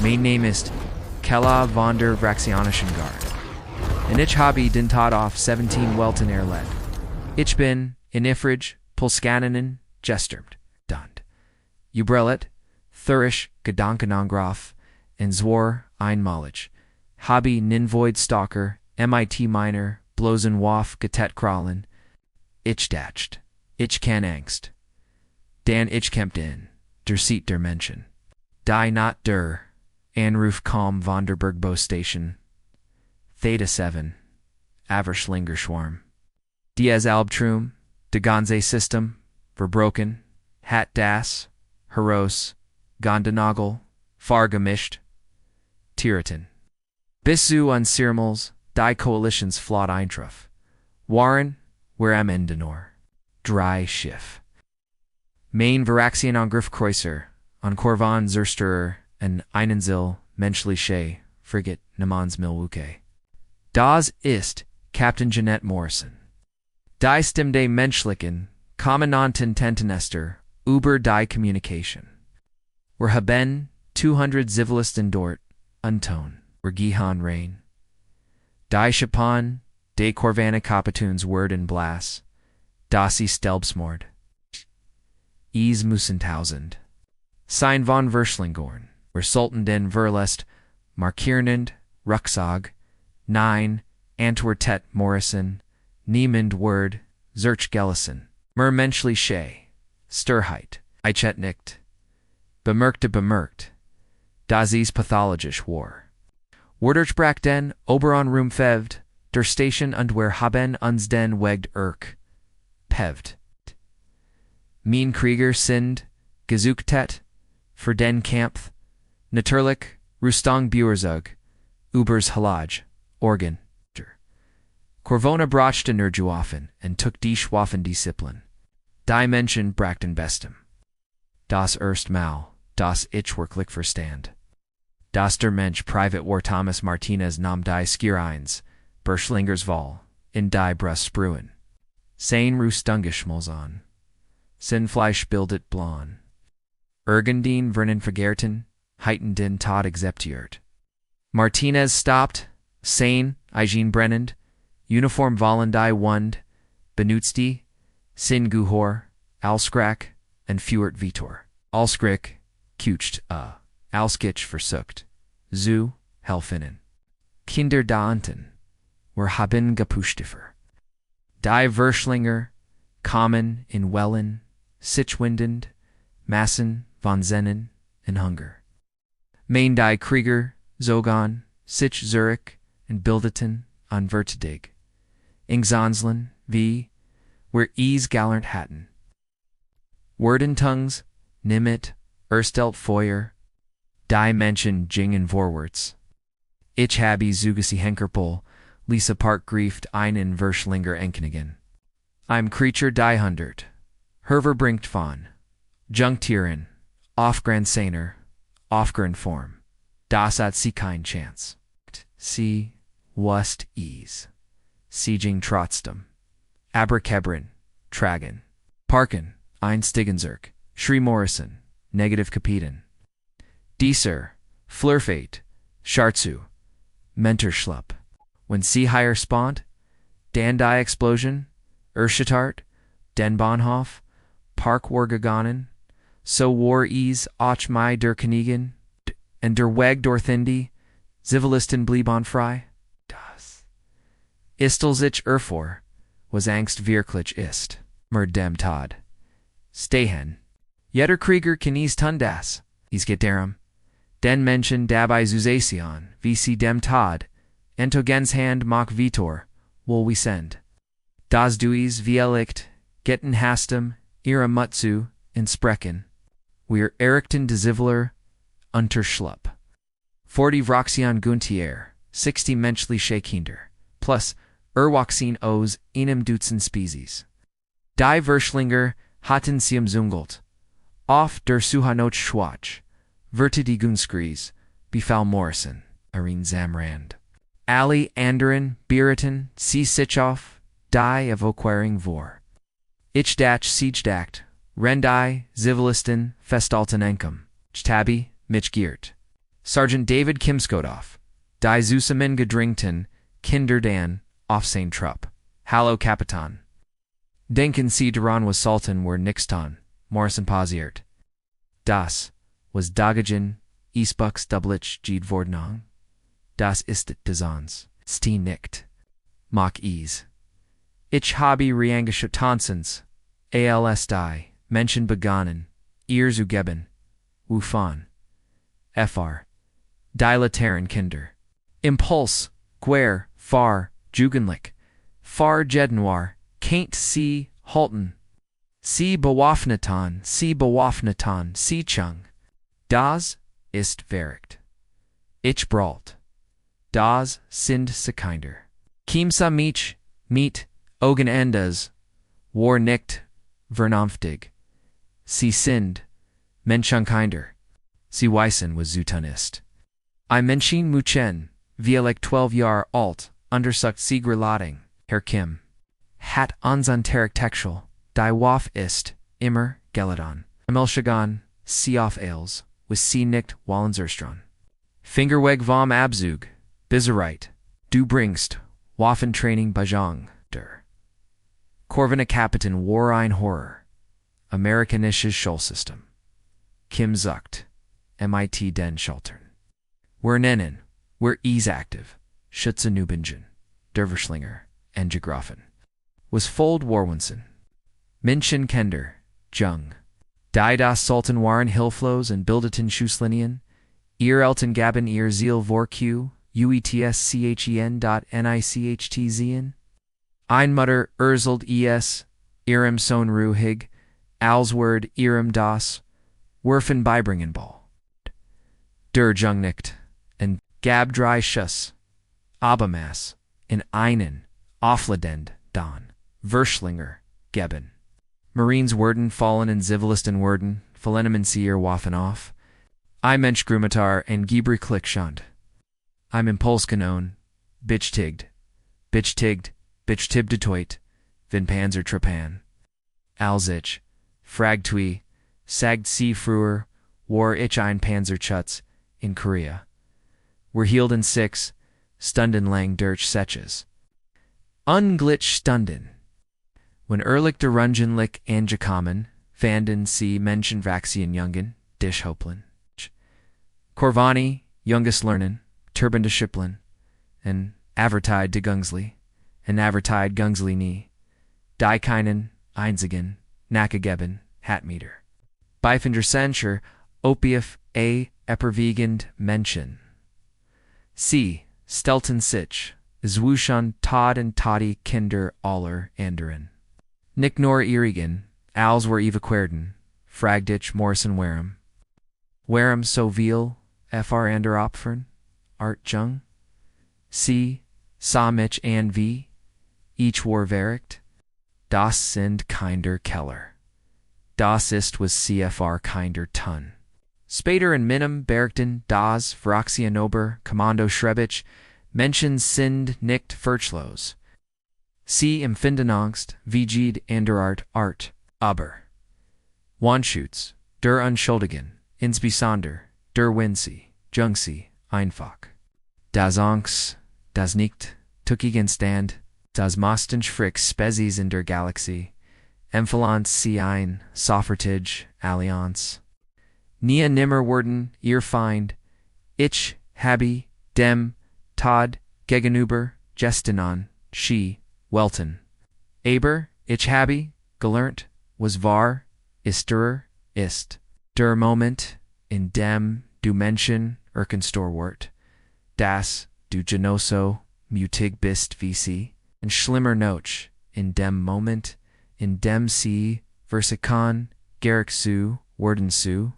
Main name ist Kella von der Vraxianischen Guard. En ich habe den Tod auf 17 Welten erled. Ich bin in Ifrige, Pulskaninen, Gestermt, Dund. Ubrellet, Thurish, Gedankenangraf, en Zwar, Einmalig. Habe Ninvoid Stalker, MIT Miner, Blosen Waf, Getet Krallen. Ich datcht. Ich kann Angst. Dan ich kämp in, der Seite der Menschen. Die not der, Anruf Kalm von der Bergbo Station. Theta 7, Averschlingerschwarm. Diaz Albtrum, de Ganze System, Verbroken, Hat Das, Heros, Gondanagel, Far gemischt, Tiratin. Bisu unsirmals, die Coalitions flott Eintruf. Waren, where am Endenor. Dry Schiff. Main Varaxian Angriff Kreuzer, on Korvan Zersterer, and Einensil, Menschliche, Frigate, Namans Milwuke. Das ist Captain Jeanette Morrison. Die Stimme Menschlichen, Kommandantin Tentenester, über die Communication. Wir haben 200 Zivilisten dort, unton, wir gehen rein. Die Chapan, de Korvana Kapituns Word and Blas, das ist Stelbsmord. Ease Musentausend. Sein von Verschlingorn, wir Sultan den Verlest, Markierend, Ruxog, 9, Antwertet Morrison, Niemand Word, Zerch Gellison, Menschliche, Sturheit, Eichet nicht. Bemerkt, das ist pathologisch war. Werdertsprach den Oberon Room fevd, der Station und wir haben uns den Wegd pevd. Mein Krieger sind, gesuchtet, für den Kampf, natürlich, Rüstung Buerzug, übers Halaj, Organ. Korvona brachte Nerjuaffen und took die Schwaffendisziplin. Die Menschen brachten bestem. Das erst Mal, das ich wirklich verstand. Das der Mensch Private War Thomas Martinez nahm die Skiereins, Berschlingers Wahl, in die Brust sprühen. Sein Rüstungsschmolzon. Sinnfleisch bildet blon. Ergendien Vernon vergerten, heiten den Tod acceptiert. Martinez stopped, Sein, Eugene Brennand, Uniform Volendai Wund, Benutzti, Sin Guhor, Alskrak, and Fuert Vitor. Alskrik, Kucht, Alskitch versucht, Zu, Helfinnen. Kinder da unten, wir haben Gepustiffer. Die Verschlinger, Kommen in Wellen, Sichwindend, Massen, von Zennen, in Hunger. Main die Krieger, Zogan, Sich Zurich, and Bildeten, an Vertedig. Ingzanslen, wie, where ease gallant hatten. Wordentungs, Nimit, Erstelt Feuer, die Menschen gingen vorwärts. Ich habe Zugasi Henkerpol, Lisa Park grieft einen Verschlinger Enkenigen. I'm Creature die Hundert, Herver bringt von, Junktieren, Aufgran Saner, Aufgran Form, das hat sie kein Chance. Sie, wust ease. Sieging trotzdem. Aberkebrin, Tragen. Parken, ein Stigenzerk, Shri Morrison, Negative Kapiten. Dieser, Flurfate, Schartzu, Mentorschlupp. When sie higher spont, Dan die Explosion, Urschtart, Den Bahnhof, Park war gegangen, so war ease och mai der Kniegen, and der Weg dorthindi, Zivilisten blieben frei. Istelzich Erfor, was Angst wirklich ist, dem Tod. Stehen. Jeder Krieger kenies Tundas, is geterum. Den Menschen dabei Zuzasion, wie sie dem Tod, entogens Hand mach Vitor, wohl we send. Das duis vielicht, getten hastem, ihre Mutzu, in Sprechen. Wir errichten de Zivler, Unterschlupp. 40 Vroxion Guntier, 60 menschliche Kinder, plus Erwachsen aus einem Dutzend Spezies. Die Verschlinger hatten siam zungelt. Auf der Suhanot Schwach, Verti die Gunskries, Befall Morrison, Arene Zamrand. Ali anderen Bieriten, Sie Sichoff, Die Evoquering Vor. Ich dach Siegdacht, Rendai, Zivilisten, Festalten Enkum, Chtabi, Mich Giert. Sergeant David Kimskodoff, Die Zusammen Gedringten, Kinder Dan, Aufsehen Trupp, Hallo Kapitan. Denken Sie daran was Sultan were Nixton, Morrison pausiert. Das was Dagagen, Isbucks Dublich Jedvordnong. Das ist des Ons, Steen nicht. Mach ease. Ich habe Reangeschotansens, als die Menschen begonnen, ihr zu geben, wovon. Fr. Die Laternen Kinder. Impuls, Guer, Far, Jugendlich, Far Jednoir, Kaint Sie, Halten. Sie Bewaffnetan, Sie Chung. Das ist verrückt. Ich bralt. Das sind Sekinder. Kiemsa mich, mit, Ogen Endes, war nicht, vernünftig. Sie sind, Menschenkinder. Sie weissen was Zutunist. I Menschen Muchen, like 12 Jahr alt, undersucht Siegerlading, Herr Kim. Hat unseren Textual, die Waf ist, immer, Geladon. Emelschagan, Sie auf Ailes, was Sie nicht Wallenserstron. Fingerweg vom Abzug, Bizarite, du bringst, Waffentraining Bajong, der. Korvina Kapitan war ein Horror. Amerikanisches Schulsystem. Kim zucht, MIT den Schultern. We're nennen, we're ease active, Schütze Nubingen, Derverschlinger, and Geografen. Was Fold Warwinson. Menschen Kender, Jung. Die das Sultan waren Hilflos and Bildeten Schusslinien, ihr Elton Gaben ihr Ziel Vorq, UETSCHEN.NICHTZN. Einmutter Erzeld Ihrem Sohn Ruhig, Alsword Ihrem das, Werfen Beibringenball. Der Jungnicht, and Gab Drei Schuss, Abamas, in einen, Aufladend, Don, Verschlinger, Geben. Marines werden fallen in Zivilisten werden, Verlenemen Seer Waffen auf. I Mensch Grumatar and Gibri Klickschand. I'm Impulskanon, Bitchtigd, Bitchtibdetoit, Vin Panzer Trepan. Alzich, Fragtui, Sagd Seefruer, War Ich ein Panzerschutz, in Korea. We're healed in 6, Stunden lang durch Setches. Unglitch Stunden. When Ehrlich der Rungenlich angekommen, fanden Sie Menschen Vaxien Jungen, Dish Hoplen. Korvani, Junges Lernen, Turban de Schiplen, and Avertide de Gungsley, and Avertide Gungsley nie, Die keinen, Einzigen, Nakageben, Hatmeter. Beifinger Censure, Opief a Epperwiegend Menschen. C. Stelten Sich, Zwuschon Todd and Toddy Kinder Aller Anderen. Nicknor Irigen, Als were evacuerden, Fragditch Morrison Wareham so viel, Fr Ander Opfern, Art Jung. C. Samich an V. Each war verricht. Das sind Kinder Keller. Das ist was CFR Kinder Ton. Spader and Minim, Bergten, Das, Vroxianober, Kommando Schrebich, Menschen sind nicht Furchlos. Sie empfinden Angst, Vigid Anderart Art, aber. Wanschutz, der Unschuldigen, insbesonder, der Winsi, Jungsi, einfach. Das Angst, das nicht, Tuckigenstand, das Mostensch Frick Spezies in der Galaxie, Emphalanz Sie ein, Soffertige, Allianz. Nie nimmer werden, ihr Feind, ich, Habi, dem, Todd, Gegenüber, Gestinon, she, Welton. Aber, ich habe, gelernt, was wahr, isterer, ist. Der Moment, in dem, du Menschen, Erkenstorwort, das, du Genoso, mutig bist wie sie, und schlimmer noch, in dem Moment, in dem sie, Versikon, Gerik su, Worden su,